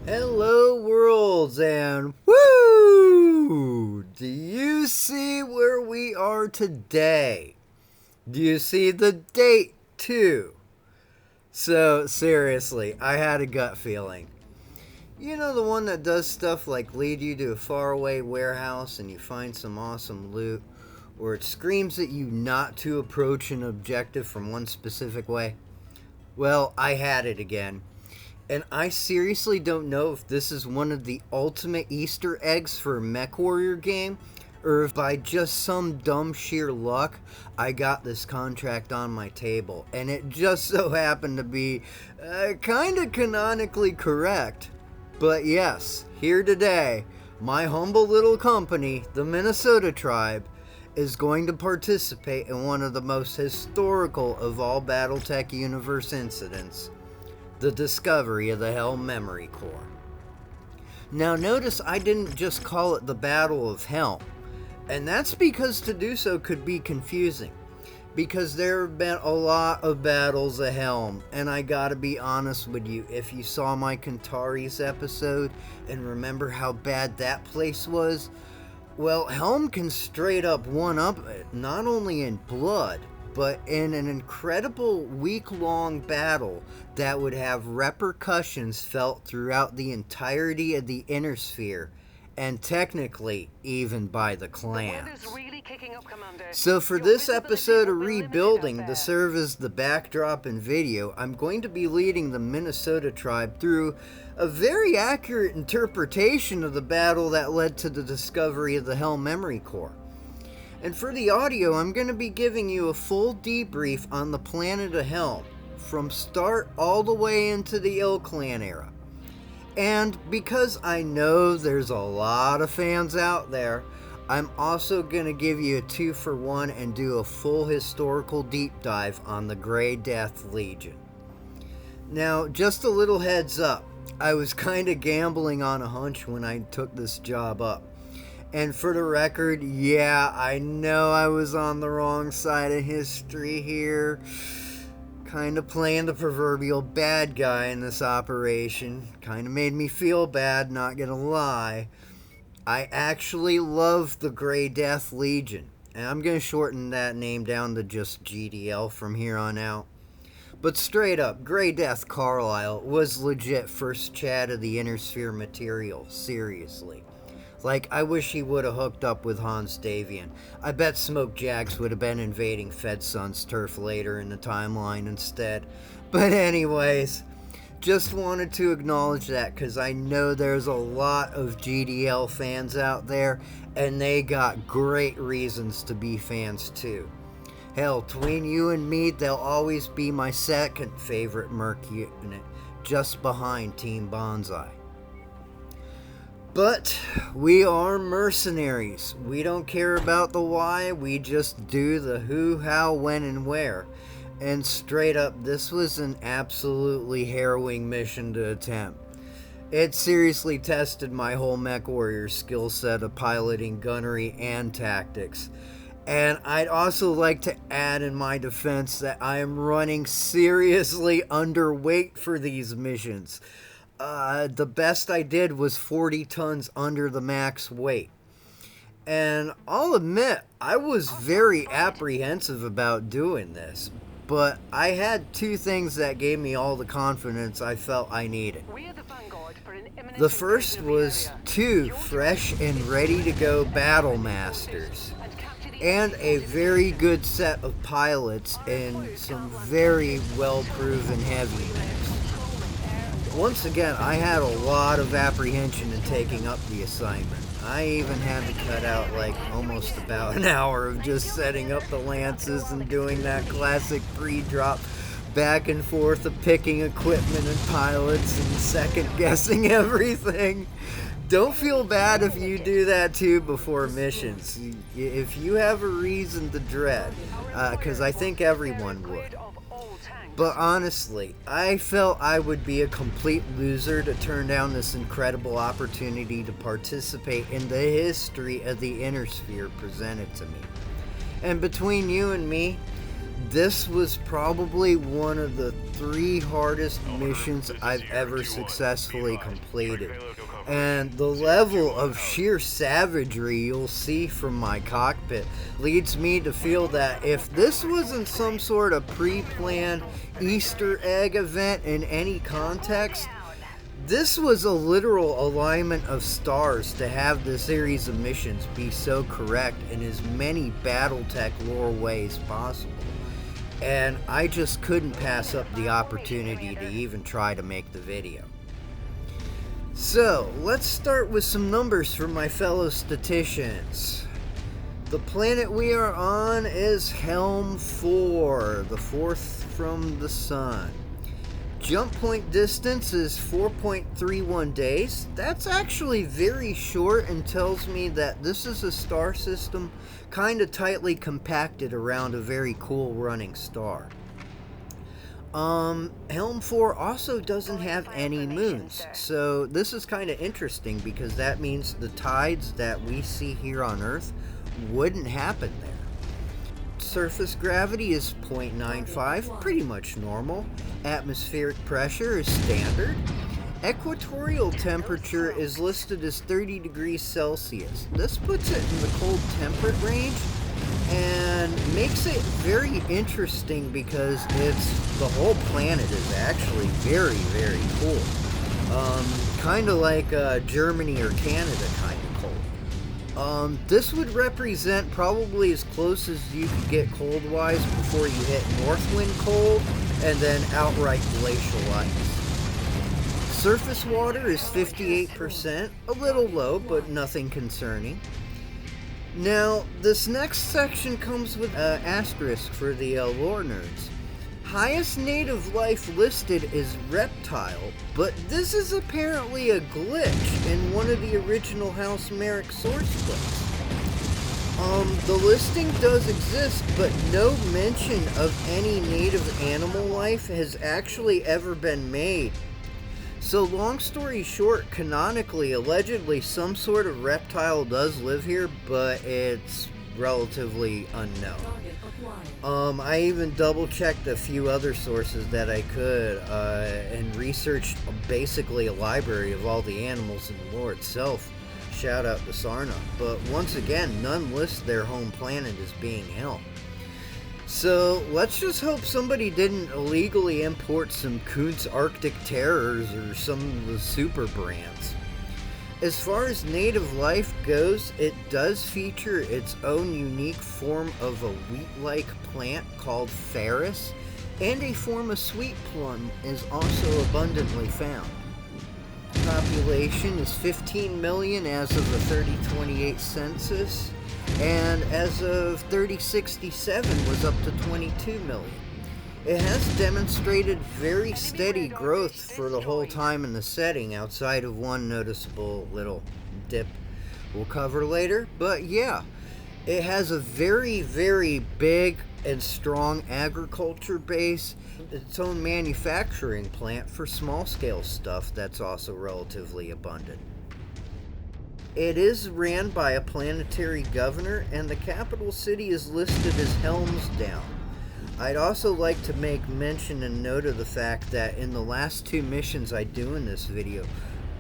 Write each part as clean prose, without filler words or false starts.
Hello, worlds, and woo! Do you see where we are today? Do you see the date, too? So, seriously, I had a gut feeling. You know, the one that does stuff like lead you to a faraway warehouse and you find some awesome loot, or it screams at you not to approach an objective from one specific way? Well, I had it again. And I seriously don't know if this is one of the ultimate Easter eggs for a MechWarrior game, or if by just some dumb sheer luck, I got this contract on my table. And it just so happened to be kinda canonically correct. But yes, here today, my humble little company, the Minnesota Tribe, is going to participate in one of the most historical of all Battletech universe incidents, the discovery of the Helm memory core. Now notice I didn't just call it the Battle of Helm, and that's because to do so could be confusing, because there have been a lot of battles of Helm, and I gotta be honest with you, if you saw my Kantari's episode and remember how bad that place was, well, Helm can straight up one-up it, not only in blood, but in an incredible week-long battle that would have repercussions felt throughout the entirety of the Inner Sphere, and technically even by the clans. So for this episode of Rebuilding to serve as the backdrop and video, I'm going to be leading the Minnesota Tribe through a very accurate interpretation of the battle that led to the discovery of the Helm memory core. And for the audio, I'm going to be giving you a full debrief on the planet of Helm, from start all the way into the Ill Clan era. And because I know there's a lot of fans out there, I'm also going to give you a 2-for-1 and do a full historical deep dive on the Grey Death Legion. Now, just a little heads up, I was kind of gambling on a hunch when I took this job up. And for the record, yeah, I know I was on the wrong side of history here. Kind of playing the proverbial bad guy in this operation. Kind of made me feel bad, not gonna lie. I actually love the Grey Death Legion. And I'm gonna shorten that name down to just GDL from here on out. But straight up, Grey Death Carlisle was legit first Chad of the Inner Sphere material, seriously. Like, I wish he would have hooked up with Hans Davian. I bet Smoke Jags would have been invading Fedson's turf later in the timeline instead. But anyways, just wanted to acknowledge that because I know there's a lot of GDL fans out there, and they got great reasons to be fans too. Hell, between you and me, they'll always be my second favorite Merc unit, just behind Team Bonsai. But we are mercenaries. We don't care about the why, we just do the who, how, when, and where. And straight up, this was an absolutely harrowing mission to attempt. It seriously tested my whole MechWarrior skill set of piloting gunnery and tactics. And I'd also like to add in my defense that I am running seriously underweight for these missions. The best I did was 40 tons under the max weight. And I'll admit, I was very apprehensive about doing this. But I had two things that gave me all the confidence I felt I needed. The first was 2 fresh and ready to go battle masters. And a very good set of pilots and some very well proven heavy mechs. Once again, I had a lot of apprehension in taking up the assignment. I even had to cut out like almost about an hour of just setting up the lances and doing that classic pre-drop back and forth of picking equipment and pilots and second guessing everything. Don't feel bad if you do that too before missions. If you have a reason to dread, because I think everyone would. But honestly, I felt I would be a complete loser to turn down this incredible opportunity to participate in the history of the Inner Sphere presented to me. And between you and me, This was probably one of the 3 hardest missions I've ever successfully completed. And the level of sheer savagery you'll see from my cockpit leads me to feel that if this wasn't some sort of pre-planned Easter egg event in any context, this was a literal alignment of stars to have the series of missions be so correct in as many Battletech lore ways possible. And I just couldn't pass up the opportunity to even try to make the video. So, let's start with some numbers from my fellow statisticians. The planet we are on is Helm 4, the 4th from the Sun. Jump point distance is 4.31 days. That's actually very short and tells me that this is a star system kind of tightly compacted around a very cool running star. Helm 4 also doesn't have any moons, so this is kind of interesting because that means the tides that we see here on Earth wouldn't happen there. Surface gravity is 0.95, pretty much normal. Atmospheric pressure is standard. Equatorial temperature is listed as 30 degrees Celsius. This puts it in the cold temperate range and makes it very interesting because the whole planet is actually very, very cool. Kind of like Germany or Canada kind of cold. This would represent probably as close as you could get cold-wise before you hit northwind cold and then outright glacial ice. Surface water is 58%, a little low, but nothing concerning. Now, this next section comes with an asterisk for the lore nerds. Highest native life listed is reptile, but this is apparently a glitch in one of the original House Merrick source books. The listing does exist, but no mention of any native animal life has actually ever been made. So long story short, canonically, allegedly, some sort of reptile does live here, but it's relatively unknown. I even double-checked a few other sources that I could, and researched basically a library of all the animals in the lore itself. Shout out to Sarna. But once again, none list their home planet as being Helm. So let's just hope somebody didn't illegally import some Kuntz Arctic Terrors or some of the super brands. As far as native life goes, it does feature its own unique form of a wheat-like plant called Ferris, and a form of sweet plum is also abundantly found. Population is 15 million as of the 3028 census, and as of 3067 was up to 22 million. It has demonstrated very steady growth for the whole time in the setting, outside of one noticeable little dip we'll cover later. But yeah, it has a very, very big and strong agriculture base, its own manufacturing plant for small-scale stuff that's also relatively abundant. It is ran by a planetary governor, and the capital city is listed as Helmsdown. I'd also like to make mention and note of the fact that in the last 2 missions I do in this video,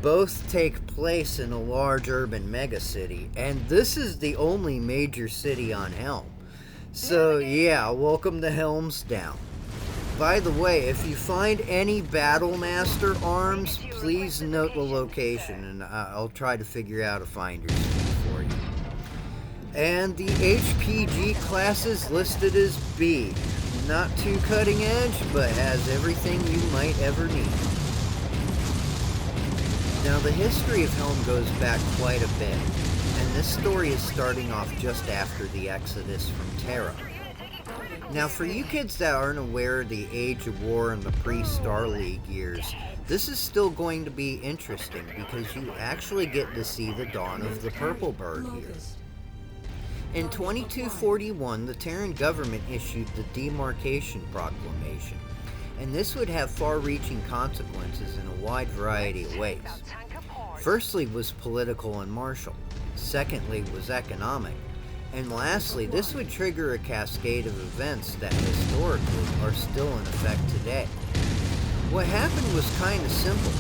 both take place in a large urban megacity, and this is the only major city on Helm. So yeah, welcome to Helmsdown. By the way, if you find any Battlemaster arms, please note the location, and I'll try to figure out a finder's fee for you. And the HPG class is listed as B. Not too cutting edge, but has everything you might ever need. Now, the history of Helm goes back quite a bit, and this story is starting off just after the exodus from Terra. Now, for you kids that aren't aware of the Age of War and the pre-Star League years, this is still going to be interesting because you actually get to see the dawn of the Purple Bird here. In 2241, the Terran government issued the Demarcation Proclamation, and this would have far-reaching consequences in a wide variety of ways. Firstly was political and martial. Secondly was economic. And lastly, this would trigger a cascade of events that historically are still in effect today. What happened was kind of simple.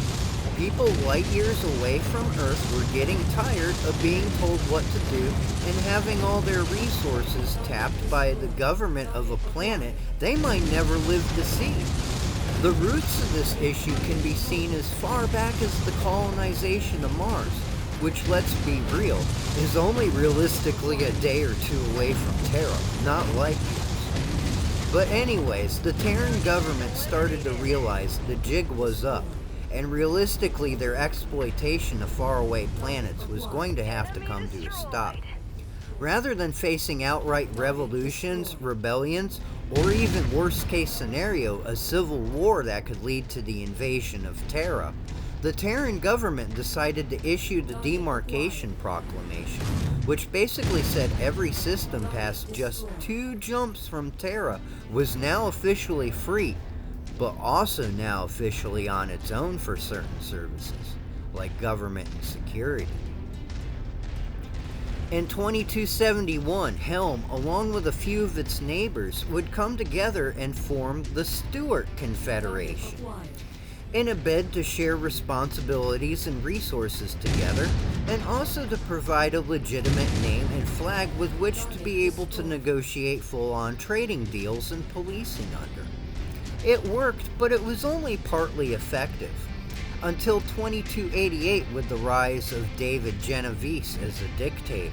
People light years away from Earth were getting tired of being told what to do and having all their resources tapped by the government of a planet they might never live to see. The roots of this issue can be seen as far back as the colonization of Mars, which, let's be real, is only realistically a day or two away from Terra, not light years. But anyways, the Terran government started to realize the jig was up, and realistically their exploitation of faraway planets was going to have to come to a stop. Rather than facing outright revolutions, rebellions, or even worst case scenario, a civil war that could lead to the invasion of Terra, the Terran government decided to issue the Demarcation Proclamation, which basically said every system past just 2 jumps from Terra was now officially free, but also now officially on its own for certain services, like government and security. In 2271, Helm, along with a few of its neighbors, would come together and form the Stuart Confederation, in a bid to share responsibilities and resources together, and also to provide a legitimate name and flag with which to be able to negotiate full-on trading deals and policing under. It worked, but it was only partly effective, until 2288 with the rise of David Genovese as a dictator.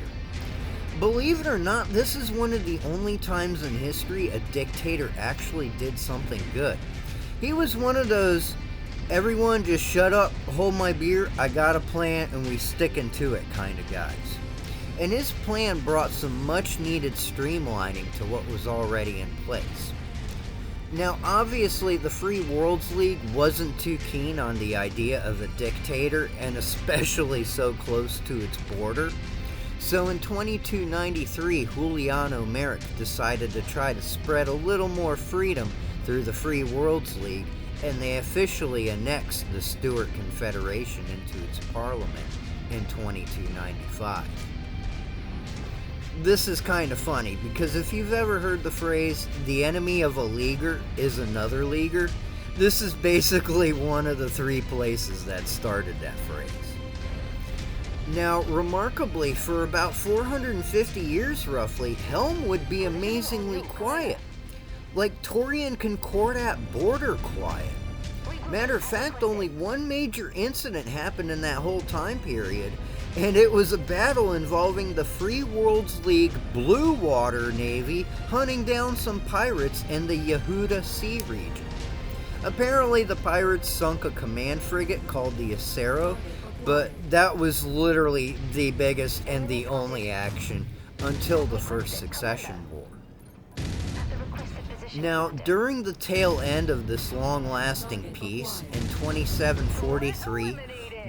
Believe it or not, this is one of the only times in history a dictator actually did something good. He was one of those, everyone just shut up, hold my beer, I got a plan, and we sticking to it kind of guys. And his plan brought some much needed streamlining to what was already in place. Now, obviously, the Free Worlds League wasn't too keen on the idea of a dictator, and especially so close to its border. So in 2293, Juliano Merrick decided to try to spread a little more freedom through the Free Worlds League, and they officially annexed the Stuart Confederation into its parliament in 2295. This is kind of funny, because if you've ever heard the phrase, the enemy of a leaguer is another leaguer, this is basically one of the 3 places that started that phrase. Now, remarkably, for about 450 years roughly, Helm would be amazingly quiet. Like Taurian Concordat border quiet. Matter of fact, only one major incident happened in that whole time period, and it was a battle involving the Free Worlds League Blue Water Navy hunting down some pirates in the Yehuda Sea region. Apparently the pirates sunk a command frigate called the Acero, but that was literally the biggest and the only action until the First Succession War. Now, during the tail end of this long-lasting peace, in 2743,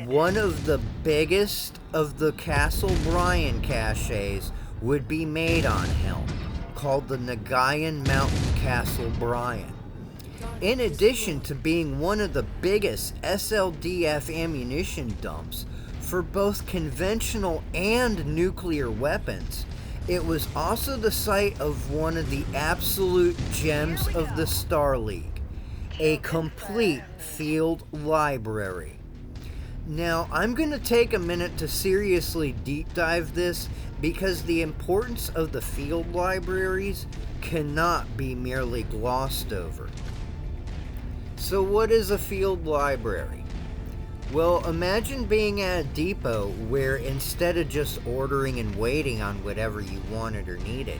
one of the biggest of the Castle Bryan caches would be made on Helm, called the Nagayan Mountain Castle Bryan. In addition to being one of the biggest SLDF ammunition dumps for both conventional and nuclear weapons, it was also the site of one of the absolute gems of the Star League, a complete field library. Now, I'm going to take a minute to seriously deep dive this, because the importance of the field libraries cannot be merely glossed over. So what is a field library? Well, imagine being at a depot where instead of just ordering and waiting on whatever you wanted or needed,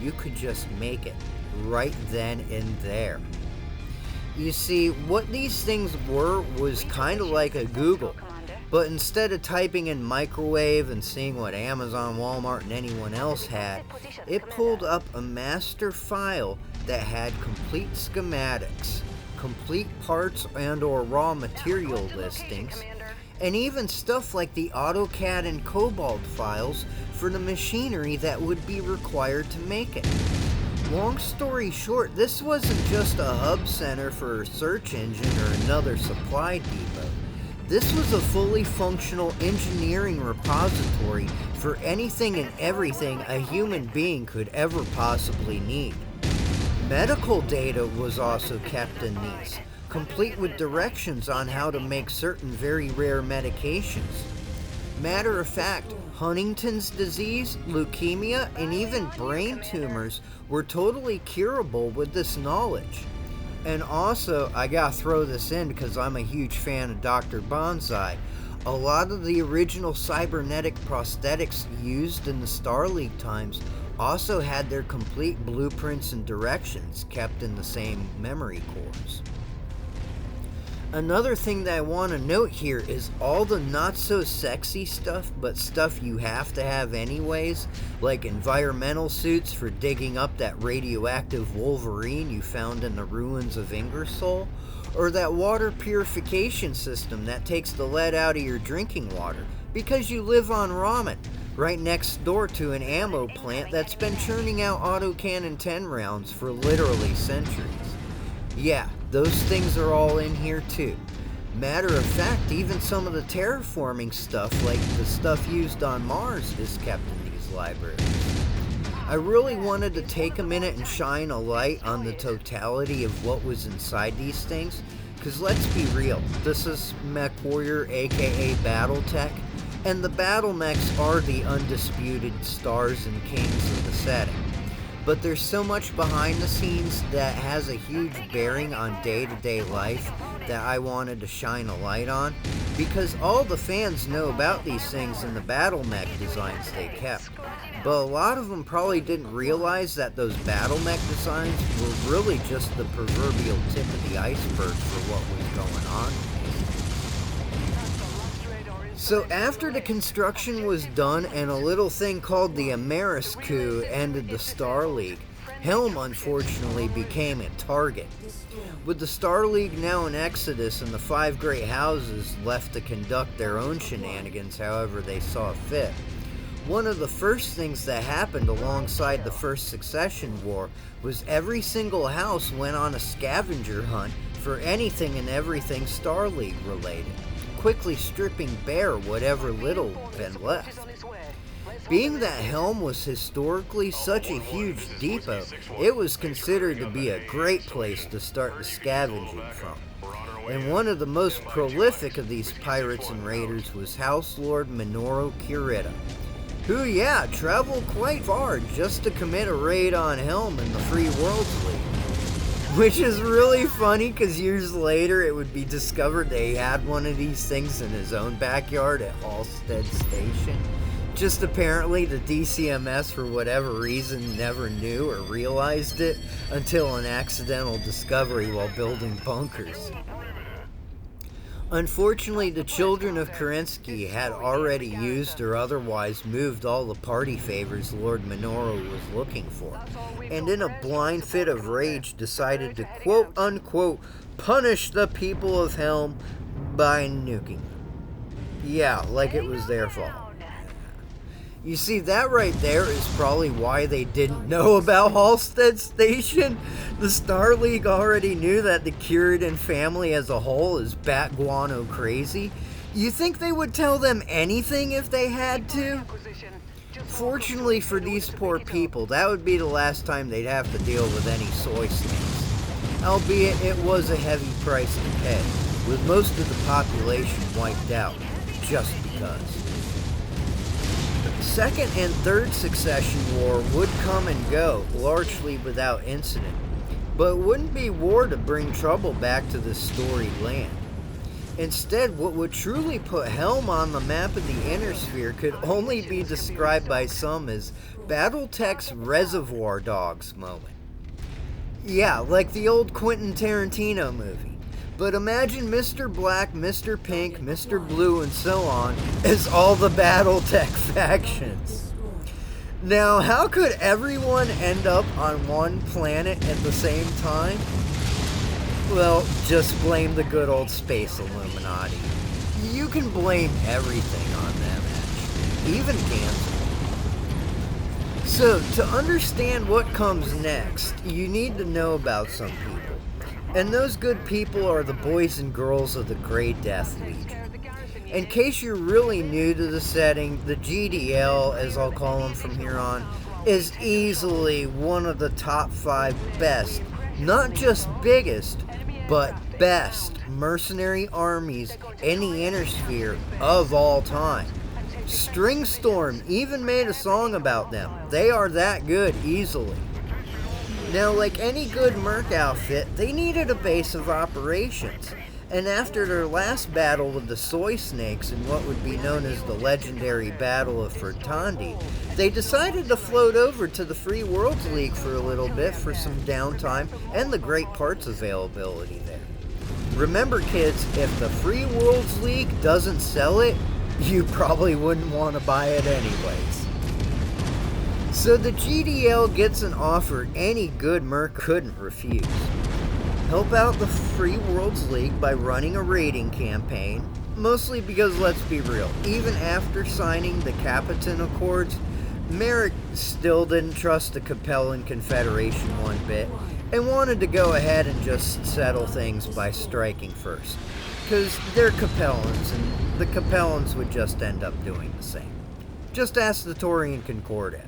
you could just make it right then and there. You see, what these things were was kind of like a Google, but instead of typing in microwave and seeing what Amazon, Walmart, and anyone else had, it pulled up a master file that had complete schematics, complete parts and or raw material listings, and even stuff like the AutoCAD and Cobalt files for the machinery that would be required to make it. Long story short, this wasn't just a hub center for a search engine or another supply depot. This was a fully functional engineering repository for anything and everything a human being could ever possibly need. Medical data was also kept in these, complete with directions on how to make certain very rare medications. Matter of fact, Huntington's disease, leukemia, and even brain tumors were totally curable with this knowledge. And also, I gotta throw this in because I'm a huge fan of Dr. Bonsai. A lot of the original cybernetic prosthetics used in the Star League times also had their complete blueprints and directions kept in the same memory cores. Another thing that I want to note here is all the not so sexy stuff, but stuff you have to have anyways, like environmental suits for digging up that radioactive Wolverine you found in the ruins of Ingersoll, or that water purification system that takes the lead out of your drinking water because you live on ramen, right next door to an ammo plant that's been churning out autocannon 10 rounds for literally centuries. Yeah, those things are all in here too. Matter of fact, even some of the terraforming stuff, like the stuff used on Mars, is kept in these libraries. I really wanted to take a minute and shine a light on the totality of what was inside these things, because let's be real, this is MechWarrior aka Battletech, and the battle mechs are the undisputed stars and kings of the setting. But there's so much behind the scenes that has a huge bearing on day-to-day life that I wanted to shine a light on, because all the fans know about these things in the battle mech designs they kept. But a lot of them probably didn't realize that those battle mech designs were really just the proverbial tip of the iceberg for what was going on. So after the construction was done and a little thing called the Ameris coup ended the Star League, Helm unfortunately became a target. With the Star League now in exodus and the 5 great houses left to conduct their own shenanigans however they saw fit, one of the first things that happened alongside the First Succession War was every single house went on a scavenger hunt for anything and everything Star League related, quickly stripping bare whatever little been left. Being that Helm was historically such a huge depot, it was considered to be a great place to start the scavenging from. And one of the most prolific of these pirates and raiders was House Lord Minoru Kurita, who, traveled quite far just to commit a raid on Helm in the Free Worlds League. Which is really funny because years later it would be discovered that he had one of these things in his own backyard at Halstead Station. Just apparently the DCMS for whatever reason never knew or realized it until an accidental discovery while building bunkers. Unfortunately, the children of Kerensky had already used or otherwise moved all the party favors Lord Minoru was looking for, and in a blind fit of rage decided to quote-unquote punish the people of Helm by nuking them. Yeah, like it was their fault. You see, that right there is probably why they didn't know about Halstead Station. The Star League already knew that the Kuridan family as a whole is bat guano crazy. You think they would tell them anything if they had to? Fortunately for these poor people, that would be the last time they'd have to deal with any soy snakes. Albeit it was a heavy price to pay, with most of the population wiped out, just because. Second and Third Succession War would come and go, largely without incident, but it wouldn't be war to bring trouble back to this storied land. Instead, what would truly put Helm on the map of the Inner Sphere could only be described by some as Battletech's Reservoir Dogs moment. Yeah, like the old Quentin Tarantino movie. But imagine Mr. Black, Mr. Pink, Mr. Blue, and so on as all the Battletech factions. Now, how could everyone end up on one planet at the same time? Well, just blame the good old space Illuminati. You can blame everything on them, actually, even cancer. So, to understand what comes next, you need to know about some people. And those good people are the boys and girls of the Grey Death Legion. In case you're really new to the setting, the GDL, as I'll call them from here on, is easily one of the top 5 best, not just biggest, but best mercenary armies in the Inner Sphere of all time. Stringstorm even made a song about them. They are that good easily. Now, like any good merc outfit, they needed a base of operations. And after their last battle with the Soy Snakes in what would be known as the legendary Battle of Fertandi, they decided to float over to the Free Worlds League for a little bit for some downtime and the great parts availability there. Remember, kids, if the Free Worlds League doesn't sell it, you probably wouldn't want to buy it anyways. So the GDL gets an offer any good merc couldn't refuse. Help out the Free Worlds League by running a raiding campaign, mostly because, let's be real, even after signing the Capitan Accords, Merrick still didn't trust the Capellan Confederation one bit, and wanted to go ahead and just settle things by striking first, because they're Capellans, and the Capellans would just end up doing the same. Just ask the Taurian Concordat.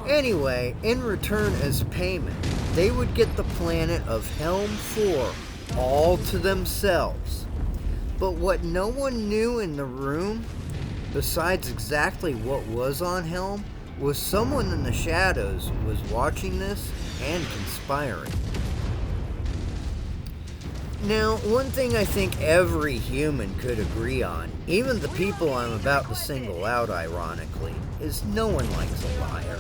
Anyway, in return as payment, they would get the planet of Helm 4 all to themselves. But what no one knew in the room, besides exactly what was on Helm, was someone in the shadows was watching this and conspiring. Now, one thing I think every human could agree on, even the people I'm about to single out ironically, is no one likes a liar.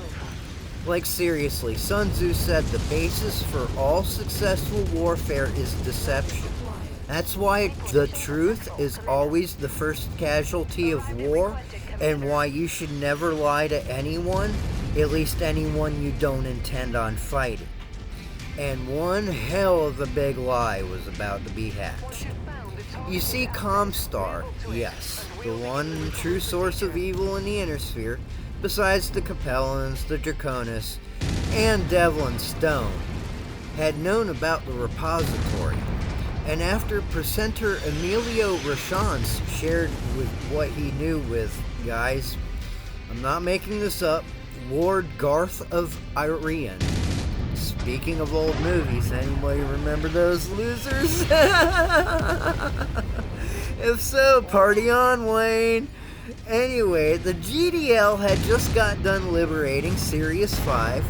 Like seriously, Sun Tzu said the basis for all successful warfare is deception. That's why the truth is always the first casualty of war, and why you should never lie to anyone, at least anyone you don't intend on fighting. And one hell of a big lie was about to be hatched. You see, Comstar, yes, the one true source of evil in the Inner Sphere, besides the Capellans, the Draconis, and Devlin Stone, had known about the repository. And after presenter Emilio Rachance shared with what he knew with, guys, I'm not making this up, Lord Garth of Irian. Speaking of old movies, anybody remember those losers? If so, party on, Wayne. Anyway, the GDL had just got done liberating Sirius 5,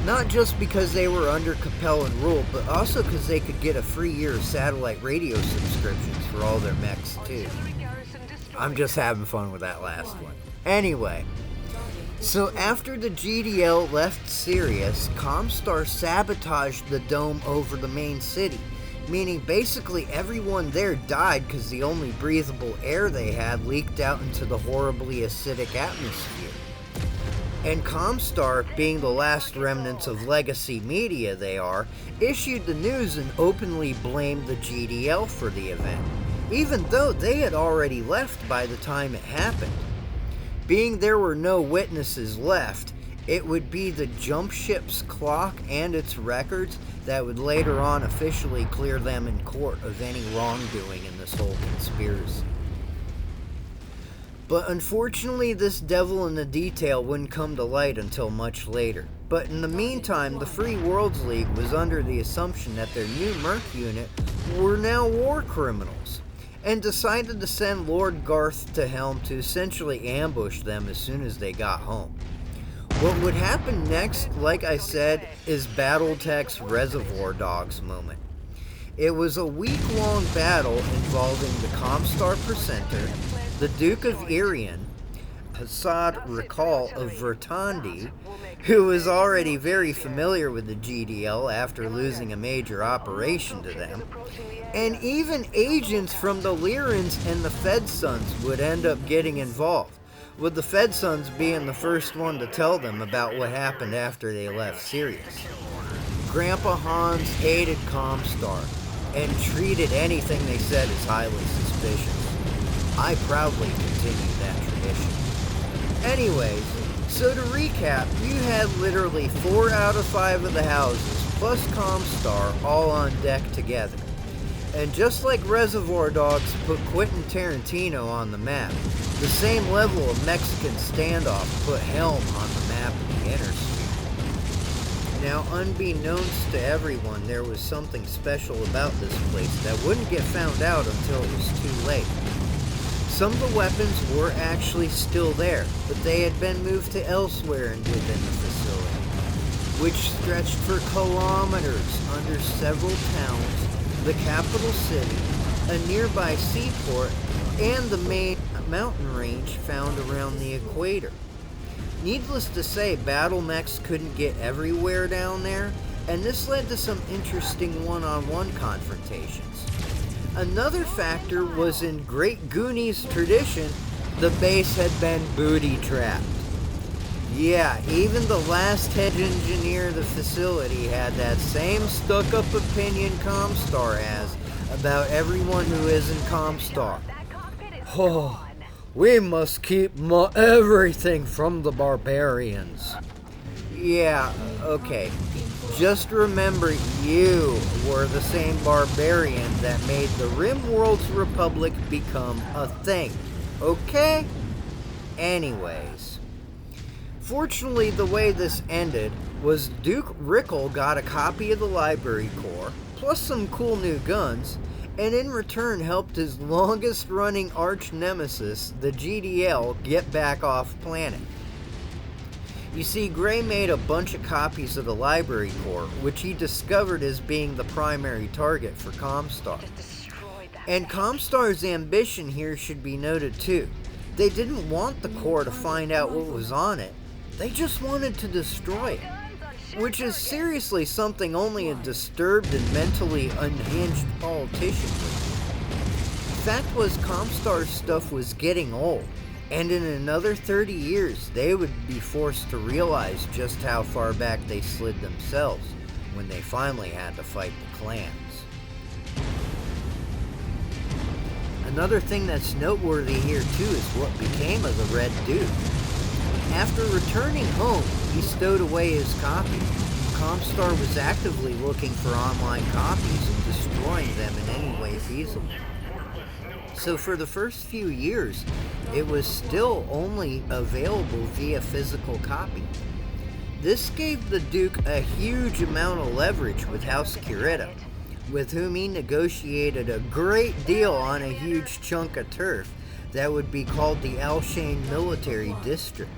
not just because they were under Capellan rule, but also because they could get a free year of satellite radio subscriptions for all their mechs too. I'm just having fun with that last one. Anyway, so after the GDL left Sirius, Comstar sabotaged the dome over the main city, meaning basically everyone there died because the only breathable air they had leaked out into the horribly acidic atmosphere. And Comstar, being the last remnants of legacy media they are, issued the news and openly blamed the GDL for the event, even though they had already left by the time it happened. Being there were no witnesses left, it would be the jump ship's clock and its records that would later on officially clear them in court of any wrongdoing in this whole conspiracy. But unfortunately, this devil in the detail wouldn't come to light until much later. But in the meantime, the Free Worlds League was under the assumption that their new Merc unit were now war criminals, and decided to send Lord Garth to Helm to essentially ambush them as soon as they got home. What would happen next, like I said, is Battletech's Reservoir Dogs moment. It was a week-long battle involving the Comstar Presenter, the Duke of Irian, Hassad Rakal of Vertandi, who was already very familiar with the GDL after losing a major operation to them, and even agents from the Lyrans and the Fed Sons would end up getting involved, with the Fed Sons being the first one to tell them about what happened after they left Sirius. Grandpa Hans hated Comstar and treated anything they said as highly suspicious. I proudly continue that tradition. Anyways, so to recap, you had literally 4 out of 5 of the houses, plus Comstar, all on deck together. And just like Reservoir Dogs put Quentin Tarantino on the map, the same level of Mexican standoff put Helm on the map of the Inner Sphere. Now, unbeknownst to everyone, there was something special about this place that wouldn't get found out until it was too late. Some of the weapons were actually still there, but they had been moved to elsewhere within the facility, which stretched for kilometers under several towns, the capital city, a nearby seaport, and the main mountain range found around the equator. Needless to say, battle mechs couldn't get everywhere down there, and this led to some interesting one-on-one confrontations. Another factor was in Great Goonies tradition, the base had been booty-trapped. Yeah, even the last head engineer of the facility had that same stuck-up opinion Comstar has about everyone who isn't Comstar. Oh, we must keep everything from the barbarians. Yeah, okay. Just remember you were the same barbarian that made the RimWorld's Republic become a thing. Okay? Anyways. Fortunately, the way this ended was Duke Rickle got a copy of the library core, plus some cool new guns, and in return helped his longest-running arch-nemesis, the GDL, get back off planet. You see, Gray made a bunch of copies of the library core, which he discovered as being the primary target for Comstar. And Comstar's ambition here should be noted too. They didn't want the core to find out what was on it. They just wanted to destroy it, which is seriously something only a disturbed and mentally unhinged politician would do. Fact was, Comstar's stuff was getting old, and in another 30 years, they would be forced to realize just how far back they slid themselves when they finally had to fight the clans. Another thing that's noteworthy here too is what became of the Red Duke. After returning home, he stowed away his copy. Comstar was actively looking for online copies and destroying them in any way feasible. So for the first few years, it was still only available via physical copy. This gave the Duke a huge amount of leverage with House Curita, with whom he negotiated a great deal on a huge chunk of turf that would be called the Alshane Military District.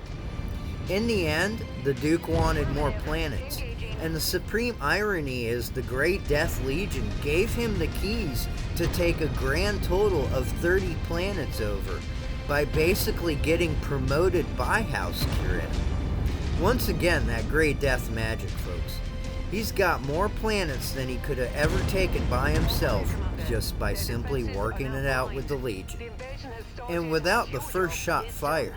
In the end, the Duke wanted more planets, and the supreme irony is the Great Death Legion gave him the keys to take a grand total of 30 planets over by basically getting promoted by House Curita. Once again, that Great Death magic, folks. He's got more planets than he could have ever taken by himself just by simply working it out with the Legion. And without the first shot fired,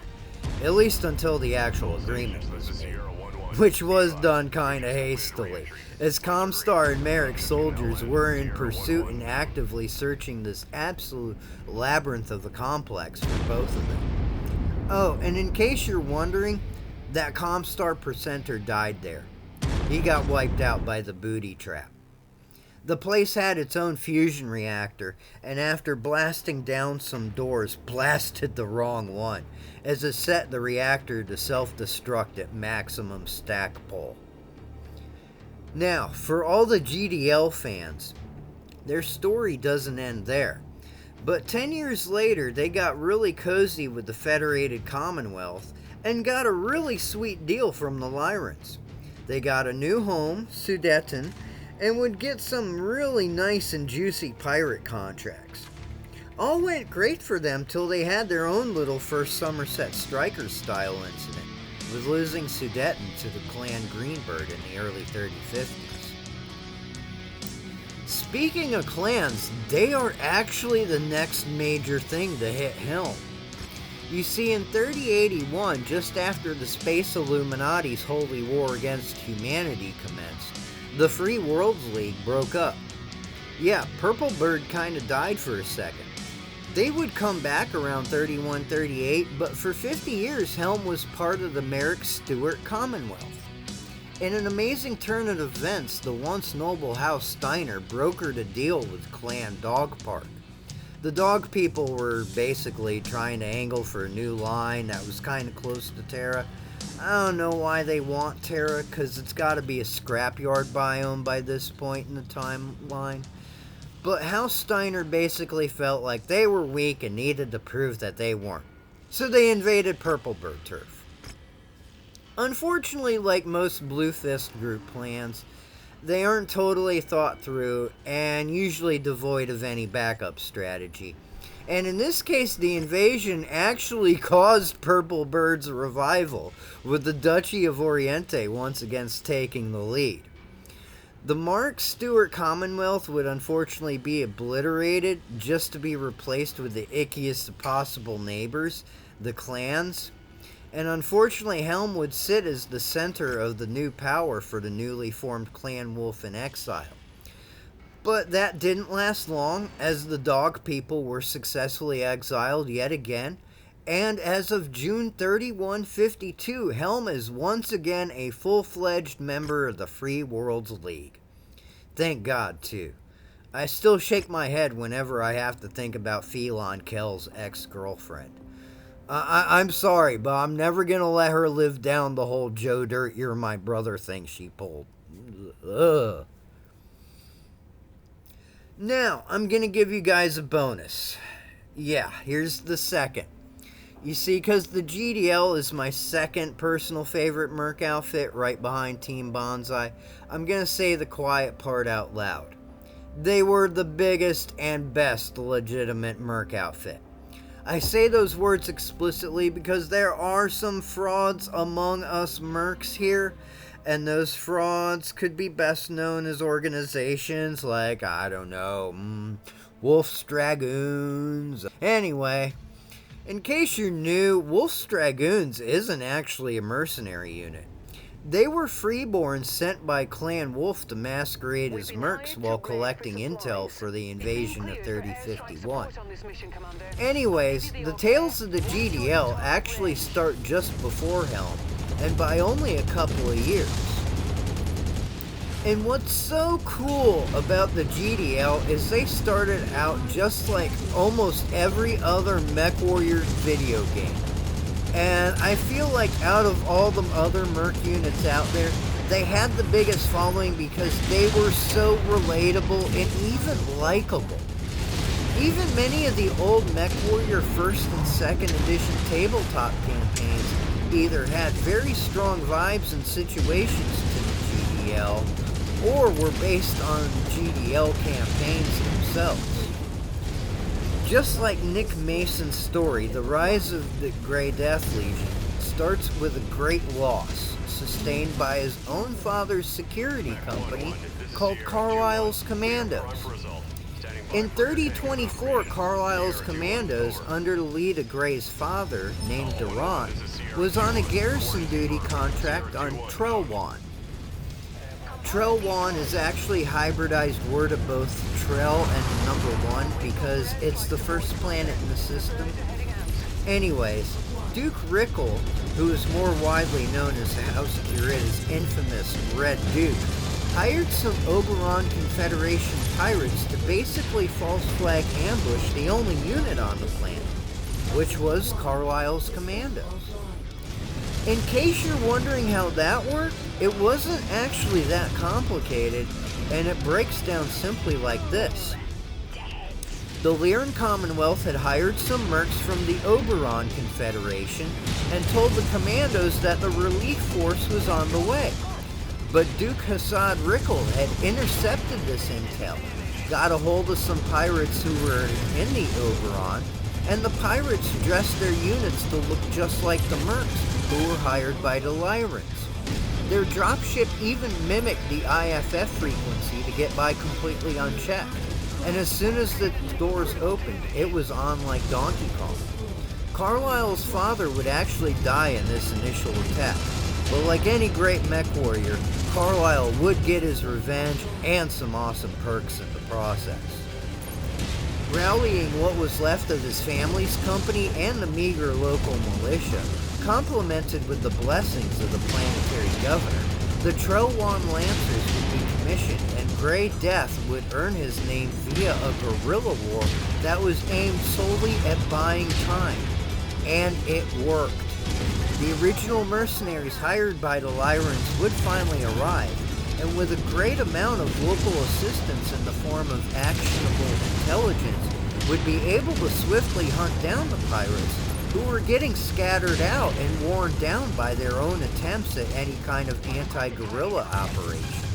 at least until the actual agreement was made, which was done kinda hastily, as Comstar and Merrick's soldiers were in pursuit and actively searching this absolute labyrinth of the complex for both of them. Oh, and in case you're wondering, that Comstar presenter died there. He got wiped out by the booty trap. The place had its own fusion reactor, and after blasting down some doors, blasted the wrong one, as it set the reactor to self-destruct at maximum stack pull. Now, for all the GDL fans, their story doesn't end there. But 10 years later, they got really cozy with the Federated Commonwealth and got a really sweet deal from the Lyrans. They got a new home, Sudeten, and would get some really nice and juicy pirate contracts. All went great for them till they had their own little first Somerset Strikers style incident, with losing Sudeten to the clan Greenbird in the early 3050s. Speaking of clans, they are actually the next major thing to hit Helm. You see, in 3081, just after the Space Illuminati's holy war against humanity commenced, the Free Worlds League broke up. Yeah, Purple Bird kinda died for a second. They would come back around 31-38, but for 50 years Helm was part of the Merrick Stewart Commonwealth. In an amazing turn of events, the once noble House Steiner brokered a deal with Clan Dog Park. The dog people were basically trying to angle for a new line that was kind of close to Terra. I don't know why they want Terra, because it's got to be a scrapyard biome by this point in the timeline. But House Steiner basically felt like they were weak and needed to prove that they weren't. So they invaded Purplebird Turf. Unfortunately, like most Blue Fist group plans, they aren't totally thought through and usually devoid of any backup strategy. And in this case, the invasion actually caused Purplebird's a revival, with the Duchy of Oriente once again taking the lead. The Mark Stewart Commonwealth would unfortunately be obliterated, just to be replaced with the ickiest of possible neighbors, the clans. And unfortunately, Helm would sit as the center of the new power for the newly formed Clan Wolf in Exile. But that didn't last long, as the dog people were successfully exiled yet again, and as of June 31, 52, Helm is once again a full-fledged member of the Free Worlds League. Thank God, too. I still shake my head whenever I have to think about Phelon Kell's ex-girlfriend. I'm sorry, but I'm never going to let her live down the whole Joe Dirt, you're my brother thing she pulled. Ugh. Now, I'm going to give you guys a bonus. Yeah, here's the second. You see, because the GDL is my second personal favorite Merc outfit right behind Team Bonsai, I'm going to say the quiet part out loud. They were the biggest and best legitimate Merc outfit. I say those words explicitly because there are some frauds among us mercs here, and those frauds could be best known as organizations like, I don't know, Wolf's Dragoons. Anyway, in case you're new, Wolf's Dragoons isn't actually a mercenary unit. They were freeborn sent by Clan Wolf to masquerade as mercs while collecting intel for the invasion of 3051. Anyways, the tales of the GDL actually start just before Helm, and by only a couple of years. And what's so cool about the GDL is they started out just like almost every other MechWarrior video game. And I feel like out of all the other Merc units out there, they had the biggest following because they were so relatable and even likable. Even many of the old MechWarrior 1st and 2nd edition tabletop campaigns either had very strong vibes and situations to the GDL, or were based on GDL campaigns themselves. Just like Nick Mason's story, the rise of the Grey Death Legion starts with a great loss, sustained by his own father's security company called Carlisle's Commandos. In 3024, Carlisle's Commandos, under the lead of Grey's father, named Durant, was on a garrison duty contract on Trelwan. Trelwan is actually a hybridized word of both Trell and number 1 because it's the first planet in the system. Anyways, Duke Rickle, who is more widely known as the House of Curida's infamous Red Duke, hired some Oberon Confederation pirates to basically false flag ambush the only unit on the planet, which was Carlisle's Commandos. In case you're wondering how that worked, it wasn't actually that complicated, and it breaks down simply like this. The Lyran Commonwealth had hired some mercs from the Oberon Confederation and told the Commandos that the relief force was on the way. But Duke Hassad Rickle had intercepted this intel, got a hold of some pirates who were in the Oberon, and the pirates dressed their units to look just like the mercs who were hired by the Lyrans. Their dropship even mimicked the IFF frequency to get by completely unchecked, and as soon as the doors opened, it was on like Donkey Kong. Carlisle's father would actually die in this initial attack, but like any great mech warrior, Carlisle would get his revenge and some awesome perks in the process. Rallying what was left of his family's company and the meager local militia, complemented with the blessings of the planetary governor, The Trellwan Lancers would be commissioned, and Grey Death would earn his name via a guerrilla war that was aimed solely at buying time. And it worked. The original mercenaries hired by the Lyrans would finally arrive, and with a great amount of local assistance in the form of actionable intelligence, would be able to swiftly hunt down the pirates, who were getting scattered out and worn down by their own attempts at any kind of anti-guerrilla operations.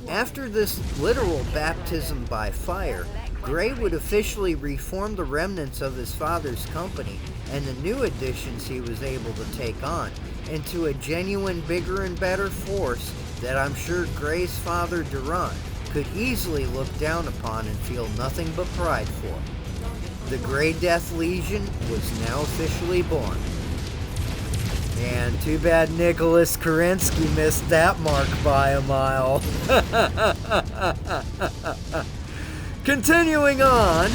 After this literal baptism by fire, Grey would officially reform the remnants of his father's company and the new additions he was able to take on into a genuine bigger and better force that I'm sure Grey's father Durant could easily look down upon and feel nothing but pride for. The Grey Death Legion was now officially born. And too bad Nicholas Kerensky missed that mark by a mile. Continuing on,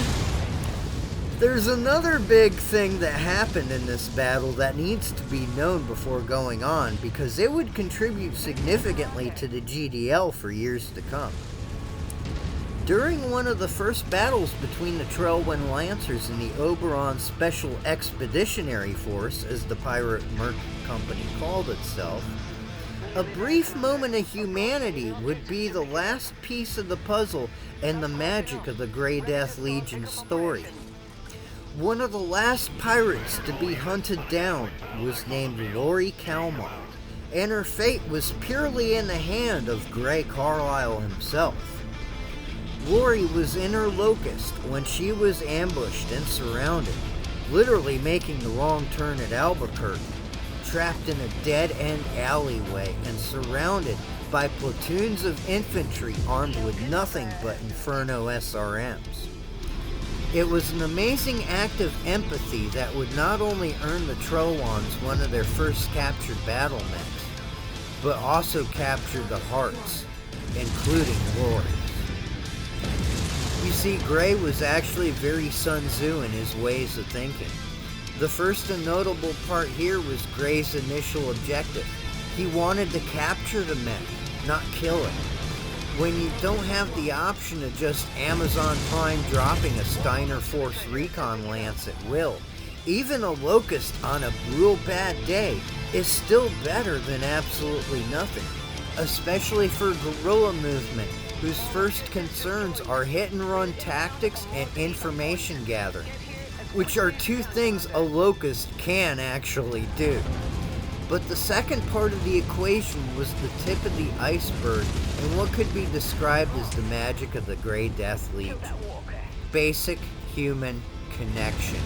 there's another big thing that happened in this battle that needs to be known before going on, because it would contribute significantly to the GDL for years to come. During one of the first battles between the Trellwan Lancers and the Oberon Special Expeditionary Force, as the Pirate Merc Company called itself, a brief moment of humanity would be the last piece of the puzzle and the magic of the Grey Death Legion story. One of the last pirates to be hunted down was named Lori Calmar, and her fate was purely in the hand of Grey Carlisle himself. Lori was in her locust when she was ambushed and surrounded, literally making the wrong turn at Albuquerque, trapped in a dead-end alleyway and surrounded by platoons of infantry armed with nothing but Inferno SRMs. It was an amazing act of empathy that would not only earn the Trellwans one of their first captured battle mechs, but also capture the hearts, including Lori's. You see, Grey was actually very Sun Tzu in his ways of thinking. The first and notable part here was Grey's initial objective. He wanted to capture the mech, not kill it. When you don't have the option of just Amazon Prime dropping a Steiner Force Recon Lance at will, even a Locust on a real bad day is still better than absolutely nothing, especially for guerrilla movement, whose first concerns are hit-and-run tactics and information gathering, which are two things a Locust can actually do. But the second part of the equation was the tip of the iceberg and what could be described as the magic of the Grey Death Legion. Basic human connection.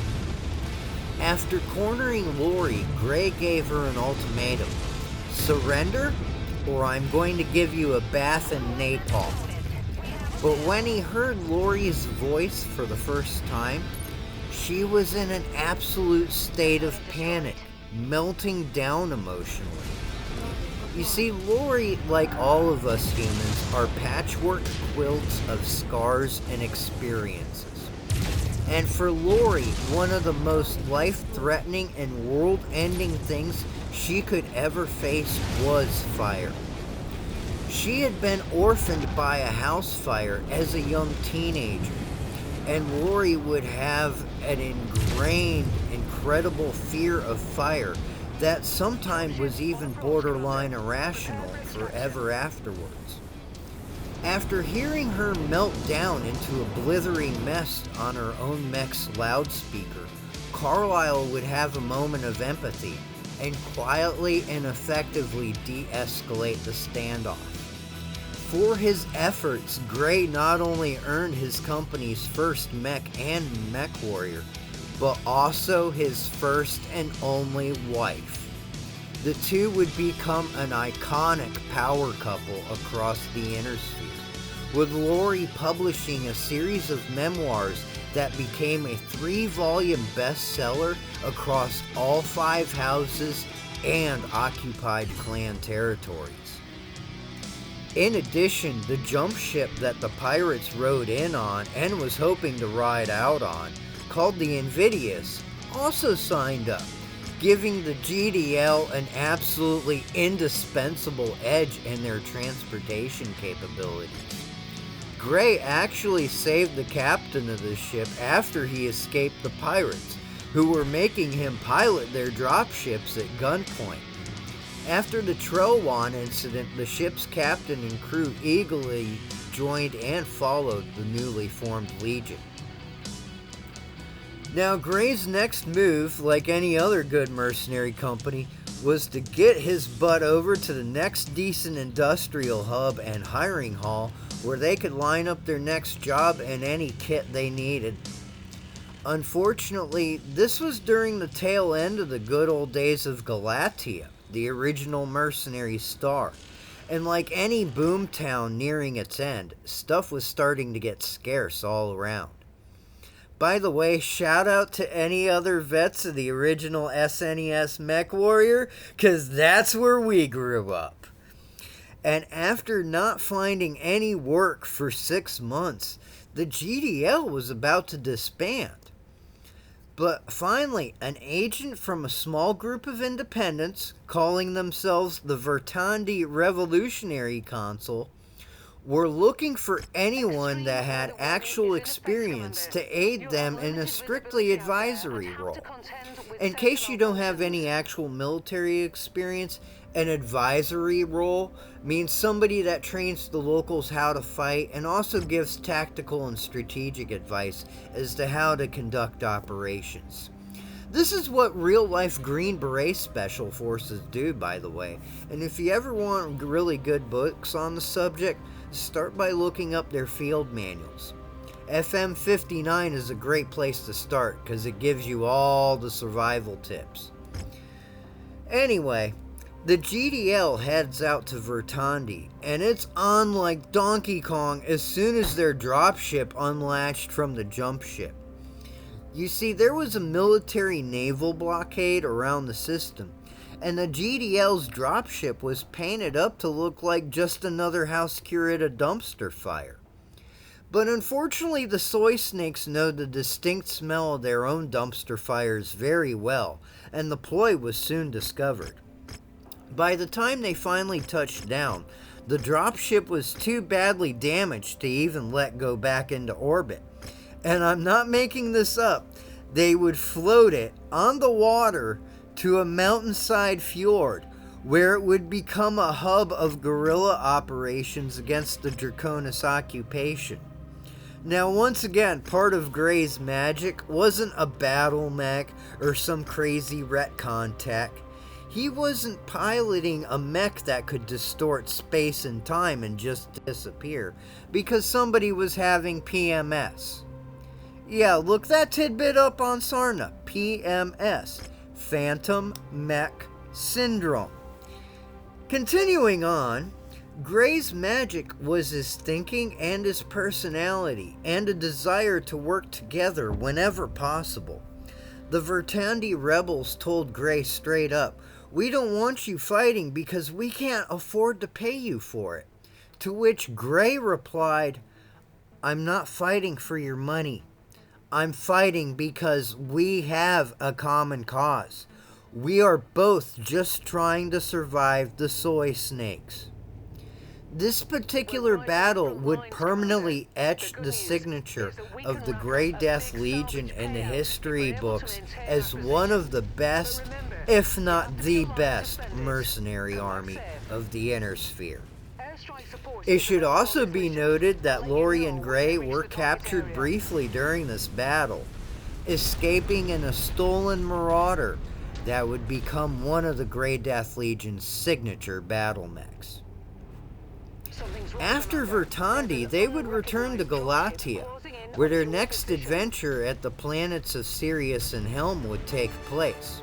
After cornering Lori, Grey gave her an ultimatum. Surrender, or I'm going to give you a bath in napalm. But when he heard Lori's voice for the first time, she was in an absolute state of panic, melting down emotionally. You see, Lori, like all of us humans, are patchwork quilts of scars and experiences. And for Lori, one of the most life-threatening and world-ending things she could ever face was fire. She had been orphaned by a house fire as a young teenager, and Lori would have an ingrained, incredible fear of fire that sometimes was even borderline irrational forever afterwards. After hearing her melt down into a blithering mess on her own mech's loudspeaker, Carlisle would have a moment of empathy and quietly and effectively de-escalate the standoff. For his efforts, Grey not only earned his company's first mech and mech warrior, but also his first and only wife. The two would become an iconic power couple across the Inner Sphere, with Lori publishing a series of memoirs that became a 3-volume bestseller across all 5 houses and occupied clan territories. In addition, the jump ship that the pirates rode in on and was hoping to ride out on, called the Invidious, also signed up, giving the GDL an absolutely indispensable edge in their transportation capabilities. Gray actually saved the captain of the ship after he escaped the pirates, who were making him pilot their dropships at gunpoint. After the Trowan incident, the ship's captain and crew eagerly joined and followed the newly formed Legion. Now, Gray's next move, like any other good mercenary company, was to get his butt over to the next decent industrial hub and hiring hall where they could line up their next job and any kit they needed. Unfortunately, this was during the tail end of the good old days of Galatia, the original mercenary star, and like any boomtown nearing its end, stuff was starting to get scarce all around. By the way, shout out to any other vets of the original SNES Mech Warrior, cause that's where we grew up. And after not finding any work for 6 months, the GDL was about to disband. But finally, an agent from a small group of independents, calling themselves the Vertandi Revolutionary Council, were looking for anyone that had actual experience to aid them in a strictly advisory role. In case you don't have any actual military experience, an advisory role means somebody that trains the locals how to fight and also gives tactical and strategic advice as to how to conduct operations. This is what real-life Green Beret Special Forces do, by the way, and if you ever want really good books on the subject, start by looking up their field manuals. FM 59 is a great place to start because it gives you all the survival tips. Anyway, the GDL heads out to Vertandi, and it's on like Donkey Kong as soon as their dropship unlatched from the jump ship. You see, there was a military naval blockade around the system, and the GDL's dropship was painted up to look like just another house cure at a dumpster fire. But unfortunately, the soy snakes know the distinct smell of their own dumpster fires very well, and the ploy was soon discovered. By the time they finally touched down, the dropship was too badly damaged to even let go back into orbit. And I'm not making this up. They would float it on the water to a mountainside fjord, where it would become a hub of guerrilla operations against the Draconis occupation. Now, once again, part of Gray's magic wasn't a battle mech or some crazy retcon tech. He wasn't piloting a mech that could distort space and time and just disappear because somebody was having PMS. Yeah, look that tidbit up on Sarna. PMS. Phantom Mech Syndrome. Continuing on, Gray's magic was his thinking and his personality, and a desire to work together whenever possible. The Vertandi rebels told Gray straight up, "We don't want you fighting because we can't afford to pay you for it." To which Gray replied, "I'm not fighting for your money. I'm fighting because we have a common cause. We are both just trying to survive the soy snakes." This particular battle would permanently etch the signature of the Grey Death Legion in the history books as one of the best, if not the best, mercenary army of the Inner Sphere. It should also be noted that Lori and Gray were captured briefly during this battle, escaping in a stolen Marauder that would become one of the Grey Death Legion's signature battle mechs. After Vertandi, they would return to Galatia, where their next adventure at the planets of Sirius and Helm would take place.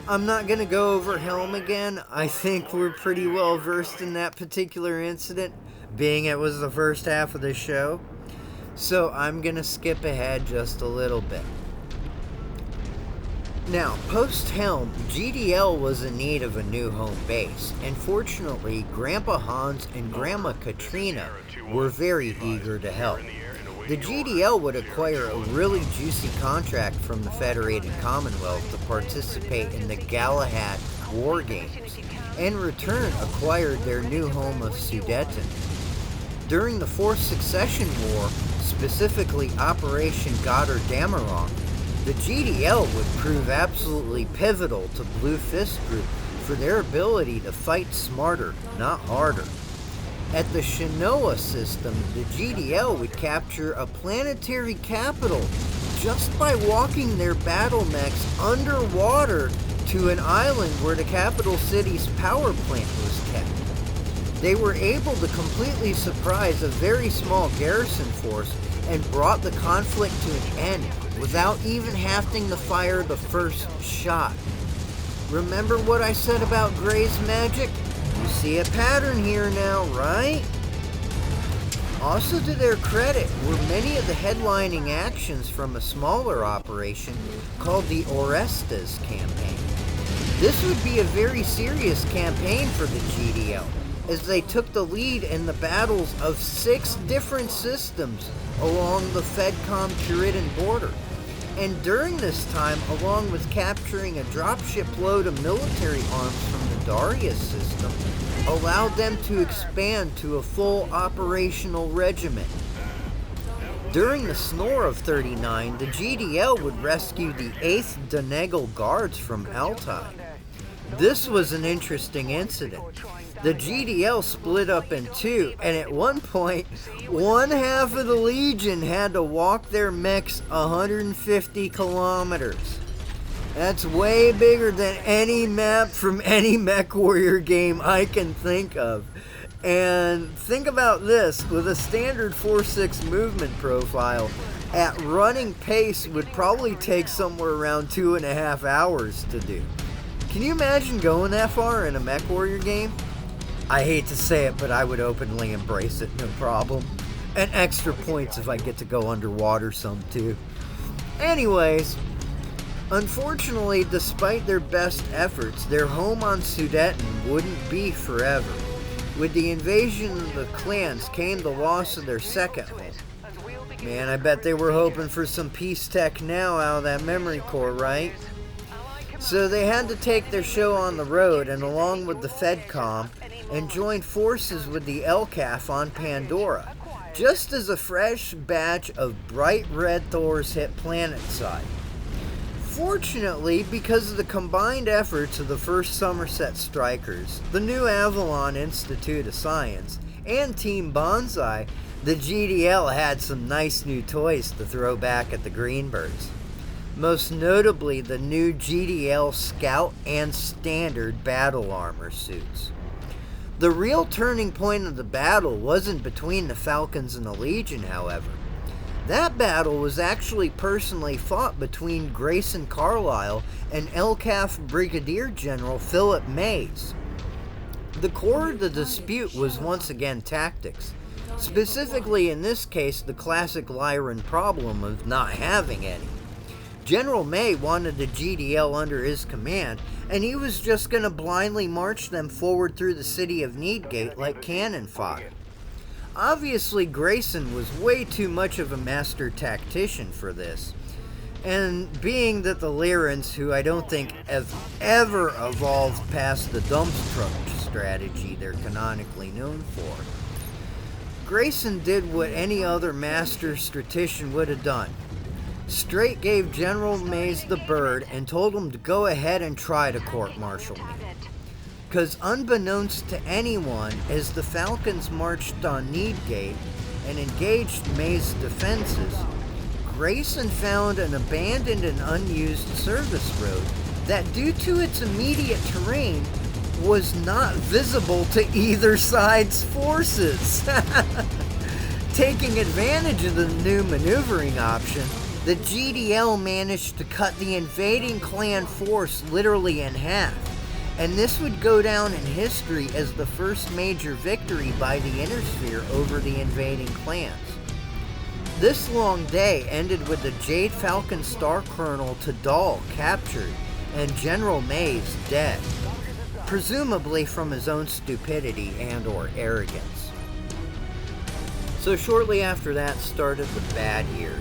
I'm not going to go over Helm again. I think we're pretty well versed in that particular incident, being it was the first half of the show. So I'm going to skip ahead just a little bit. Now, post-Helm, GDL was in need of a new home base, and fortunately, Grandpa Hans and Grandma Katrina were very eager to help. the GDL would acquire a really juicy contract from the Federated Commonwealth to participate in the Galahad War Games, and in return acquired their new home of Sudeten. During the Fourth Succession War, specifically Operation Goddard-Dameron, the GDL would prove absolutely pivotal to Blue Fist Group for their ability to fight smarter, not harder. At the Shinoa system, the GDL would capture a planetary capital just by walking their battle mechs underwater to an island where the capital city's power plant was kept. They were able to completely surprise a very small garrison force and brought the conflict to an end without even having to fire the first shot. Remember what I said about Gray's magic? You see a pattern here now, right? Also to their credit were many of the headlining actions from a smaller operation called the Orestes campaign. This would be a very serious campaign for the GDL, as they took the lead in the battles of 6 different systems along the Fedcom-Puritan border. And during this time, along with capturing a dropship load of military arms from the Darius system, allowed them to expand to a full operational regiment. During the Snore of 39, the GDL would rescue the 8th Donegal Guards from Altai. This was an interesting incident. The GDL split up in 2, and at one point, one half of the Legion had to walk their mechs 150 kilometers. That's way bigger than any map from any MechWarrior game I can think of. And think about this, with a standard 4-6 movement profile, at running pace would probably take somewhere around 2.5 hours to do. Can you imagine going that far in a MechWarrior game? I hate to say it, but I would openly embrace it, no problem. And extra points if I get to go underwater some too. Anyways, unfortunately, despite their best efforts, their home on Sudeten wouldn't be forever. With the invasion of the clans came the loss of their second home. Man, I bet they were hoping for some peace tech now out of that memory core, right? So they had to take their show on the road and along with the Fedcom and join forces with the LCAF on Pandora, just as a fresh batch of bright red Thors hit planetside. Fortunately, because of the combined efforts of the 1st Somerset Strikers, the new Avalon Institute of Science, and Team Bonsai, the GDL had some nice new toys to throw back at the Greenbirds. Most notably the new GDL Scout and Standard battle armor suits. The real turning point of the battle wasn't between the Falcons and the Legion, however. That battle was actually personally fought between Grayson Carlisle and LCAF Brigadier General Philip Mays. The core of the dispute was once again tactics, specifically in this case the classic Lyran problem of not having any. General May wanted the GDL under his command, and he was just going to blindly march them forward through the city of Needgate like cannon fodder. Obviously, Grayson was way too much of a master tactician for this, and being that the Lyrans, who I don't think have ever evolved past the dump truck strategy they're canonically known for, Grayson did what any other master statistician would have done. Straight gave General Mays the bird and told him to go ahead and try to court-martial me. Because unbeknownst to anyone, as the Falcons marched on Needgate and engaged Mays' defenses, Grayson found an abandoned and unused service road that, due to its immediate terrain, was not visible to either side's forces. Taking advantage of the new maneuvering option, the GDL managed to cut the invading clan force literally in half, and this would go down in history as the first major victory by the Innersphere over the invading clans. This long day ended with the Jade Falcon Star Colonel Tadal captured and General Mays dead, presumably from his own stupidity and or arrogance. So shortly after that started the bad years.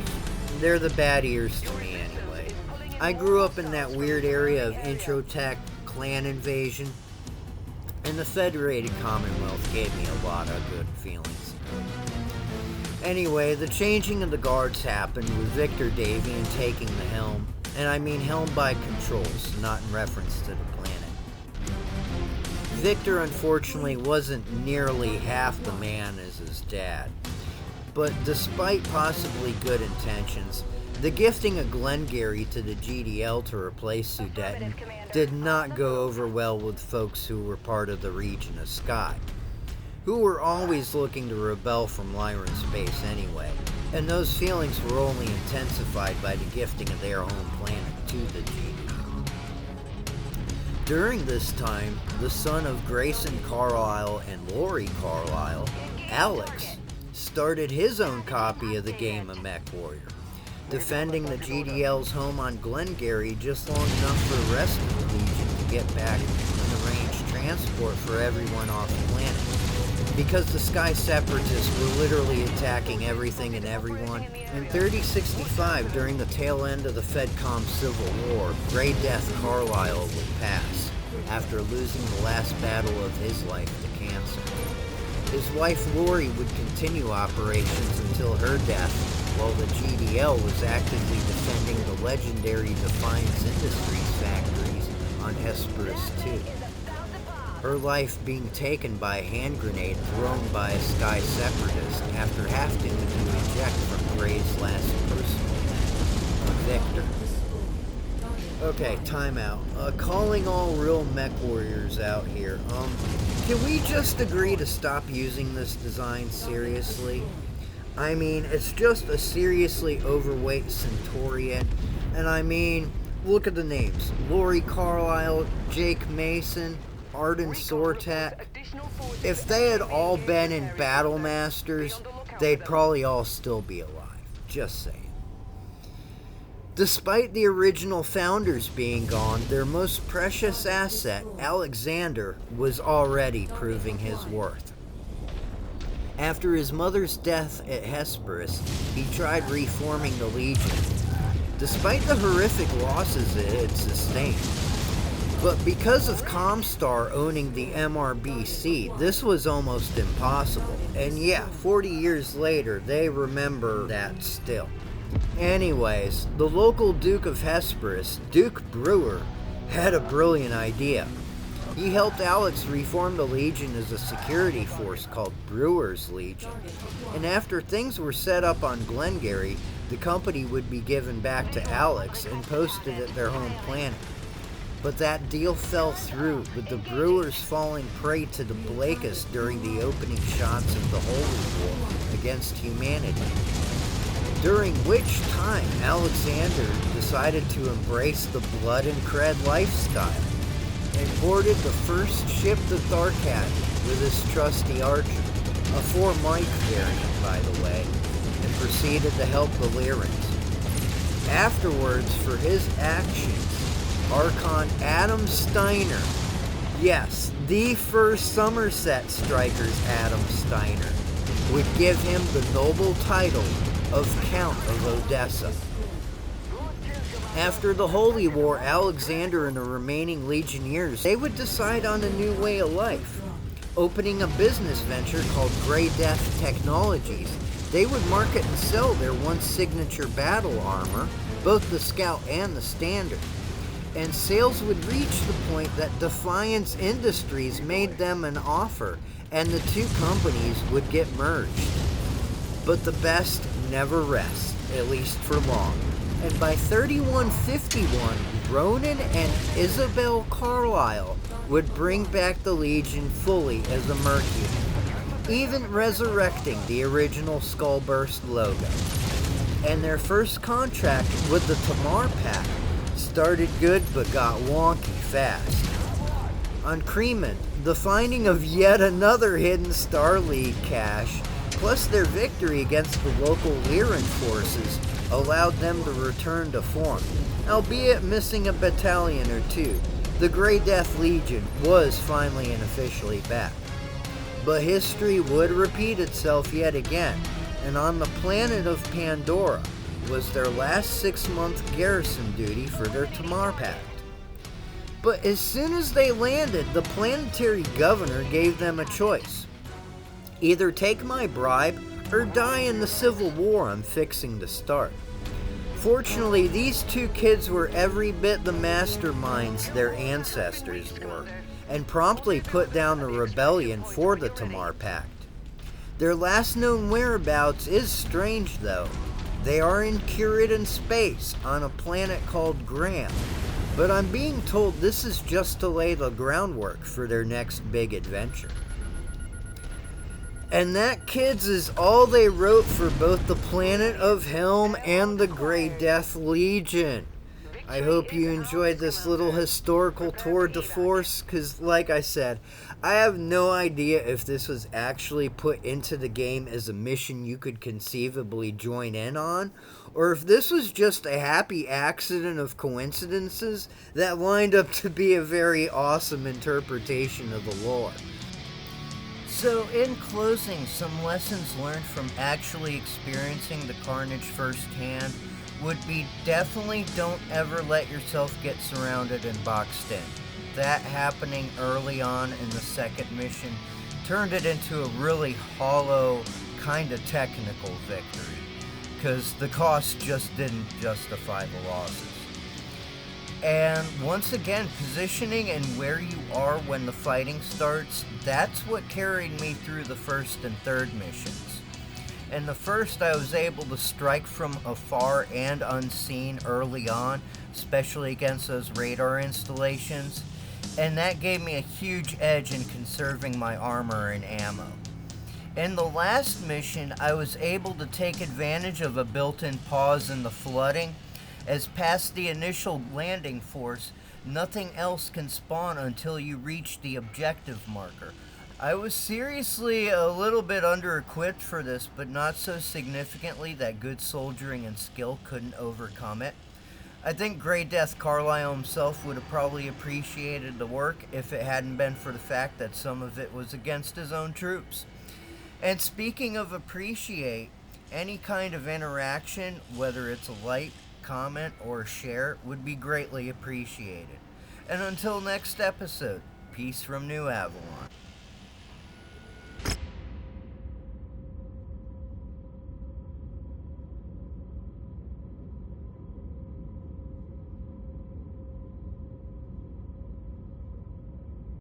They're the bad years to me anyway. I grew up in that weird area of Introtech, clan invasion, and the Federated Commonwealth gave me a lot of good feelings. Anyway, the changing of the guards happened with Victor Davian taking the helm, and I mean helm by controls, not in reference to the planet. Victor unfortunately wasn't nearly half the man as his dad, but despite possibly good intentions, the gifting of Glengarry to the GDL to replace Sudeten did not go over well with folks who were part of the region of Sky, who were always looking to rebel from Lyran space anyway, and those feelings were only intensified by the gifting of their home planet to the GDL. During this time, the son of Grayson Carlisle and Lori Carlisle, Alex, started his own copy of the game of MechWarrior, defending the GDL's home on Glengarry just long enough for the rest of the Legion to get back in the range transport for everyone off the planet. Because the Sky Separatists were literally attacking everything and everyone, in 3065, during the tail end of the FedCom Civil War, Grey Death Carlisle would pass, after losing the last battle of his life to cancer. His wife Lori would continue operations until her death, while the GDL was actively defending the legendary Defiance Industries factories on Hesperus II. Her life being taken by a hand grenade thrown by a Sky Separatist after having to eject from Gray's last personal Victor. Okay, timeout. Calling all real mech warriors out here. Can we just agree to stop using this design seriously? I mean, it's just a seriously overweight Centaurian, and I mean, look at the names. Lori Carlisle, Jake Mason, Arden Sortak. If they had all been in Battle Masters, they'd probably all still be alive. Just saying. Despite the original founders being gone, their most precious asset, Alexander, was already proving his worth. After his mother's death at Hesperus, he tried reforming the Legion, despite the horrific losses it had sustained. But because of Comstar owning the MRBC, this was almost impossible. And yeah, 40 years later, they remember that still. Anyways, the local Duke of Hesperus, Duke Brewer, had a brilliant idea. He helped Alex reform the Legion as a security force called Brewer's Legion. And after things were set up on Glengarry, the company would be given back to Alex and posted at their home planet. But that deal fell through, with the Brewers falling prey to the Blakist during the opening shots of the Holy War against humanity. During which time, Alexander decided to embrace the blood and cred lifestyle and boarded the first ship to Tharkat with his trusty Archer, a 4-mic variant, by the way, and proceeded to help the Lyrans. Afterwards, for his actions, Archon Adam Steiner, yes, the first Somerset Strikers Adam Steiner, would give him the noble title of Count of Odessa. After the Holy War, Alexander and the remaining Legionnaires, they would decide on a new way of life, opening a business venture called Grey Death Technologies. They would market and sell their once signature battle armor, both the Scout and the Standard. And sales would reach the point that Defiance Industries made them an offer, and the two companies would get merged. But the best never rests, at least for long. And by 3151, Ronan and Isabel Carlisle would bring back the Legion fully as a Mercury, even resurrecting the original Skullburst logo. And their first contract with the Tamar Pack started good but got wonky fast. On Kremen, the finding of yet another hidden Star League cache, plus their victory against the local Lyran forces, allowed them to return to form, albeit missing a battalion or two. The Grey Death Legion was finally and officially back. But history would repeat itself yet again, and on the planet of Pandora was their last 6-month garrison duty for their Tamar Pact. But as soon as they landed, the planetary governor gave them a choice. Either take my bribe or die in the civil war I'm fixing to start. Fortunately, these two kids were every bit the masterminds their ancestors were, and promptly put down the rebellion for the Tamar Pact. Their last known whereabouts is strange though. They are in Curidan space on a planet called Graham, but I'm being told this is just to lay the groundwork for their next big adventure. And that, kids, is all they wrote for both the planet of Helm and the Grey Death Legion. I hope you enjoyed this little historical tour de force, because like I said, I have no idea if this was actually put into the game as a mission you could conceivably join in on, or if this was just a happy accident of coincidences that lined up to be a very awesome interpretation of the lore. So in closing, some lessons learned from actually experiencing the carnage firsthand would be definitely don't ever let yourself get surrounded and boxed in. That happening early on in the second mission turned it into a really hollow, kind of technical victory, because the cost just didn't justify the losses. And once again, positioning and where you are when the fighting starts, that's what carried me through the first and third missions. In the first, I was able to strike from afar and unseen early on, especially against those radar installations, and that gave me a huge edge in conserving my armor and ammo. In the last mission, I was able to take advantage of a built-in pause in the flooding, as past the initial landing force, nothing else can spawn until you reach the objective marker. I was seriously a little bit under-equipped for this, but not so significantly that good soldiering and skill couldn't overcome it. I think Grey Death Carlisle himself would have probably appreciated the work if it hadn't been for the fact that some of it was against his own troops. And speaking of appreciate, any kind of interaction, whether it's a like, comment, or share, would be greatly appreciated. And until next episode, peace from New Avalon.